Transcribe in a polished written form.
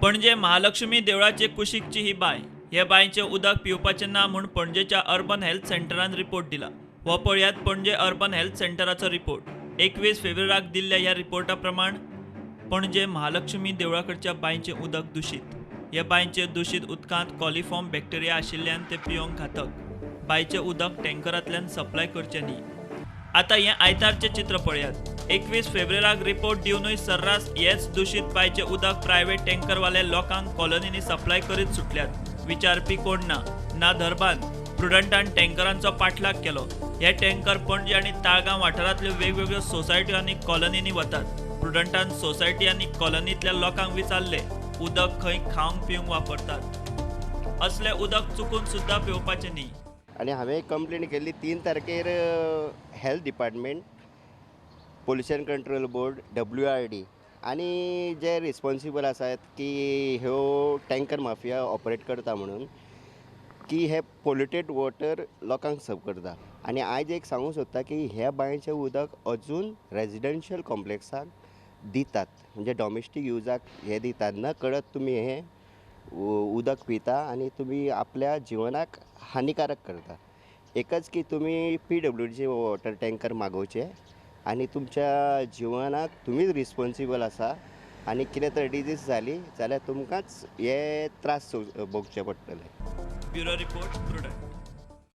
पणजे महालक्ष्मी देवळाचे कुशीकची ही बाय. हे बांयचे उदक पिवपाचें ना म्हूण पणजेच्या अर्बन हेल्थ सेंटरान रिपोर्ट दिला. हो पळयात पणजे अर्बन हेल्थ सेंटराचो रिपोर्ट. 21 फेब्रुवाराक दिल्ल्या ह्या रिपोर्टा प्रमाण पणजे महालक्ष्मी देवळाकडच्या बांयचें उदक दूषित. ह्या बांयचे दूषित उदकांत कॉलिफॉर्म बॅक्टेरिया आशिल्ल्यान ते पिवंक घातक. बांयचें उदक टँकरांतल्यान सप्लाय करचें न्ही. आतां हें आयतारचें चित्र पळयात. 21 फेब्रुवाराक रिपोर्ट दिवनूय सर्रास हेच दूषित बांयचें उदक प्रायव्हेट टँकरवाले लोकांक कॉलनींनी सप्लाय करीत सुटल्यात. विचारपी कोण ना धरबान प्रुडंटान टँकरांचो पाठलाग केलो. हे टँकर पणजे आनी ताळगांव वाठारांतल्यो वेगवेगळ्यो सोसायट्यो आनी कॉलनींनी वतात. प्रुडंटान सोसायटी आनी कॉलनींतल्या लोकांक विचारले, उदक खंय खावंक पिवंक वापरतात. असलें उदक चुकून सुद्दां पिवपाचें न्ही. आणि हांवें कंप्लेन केल्ली 3 तारखेर health department, pollution control board, WRD आणि जे रिस्पॉन्सिबल आसात की ह्यो टँकर माफिया ऑपरेट करता म्हणून की हे पोल्युटेड वॉटर लोकांक सर्व करता. आणि आयज एक सांगूंक सोदता की ह्या बांयचें उदक अजून रेजिडेन्शियल कॉम्प्लेक्साक दितात, म्हणजे डॉमेस्टीक युजाक हे दितात. न कळत तुमी हे उदक पिता आणि तुम्ही आपल्या जिवनाक हानिकारक करता. एकच की तुम्ही PWDचे वॉटर टँकर मागोवचे आणि तुमच्या जिवनाक तुम्हीच रिस्पॉन्सिबल आसा. आणि कितें तर डिजीज जाली जाल्यार तुमकांच हे त्रास भोगचे पडटले. Bureau report, prudent.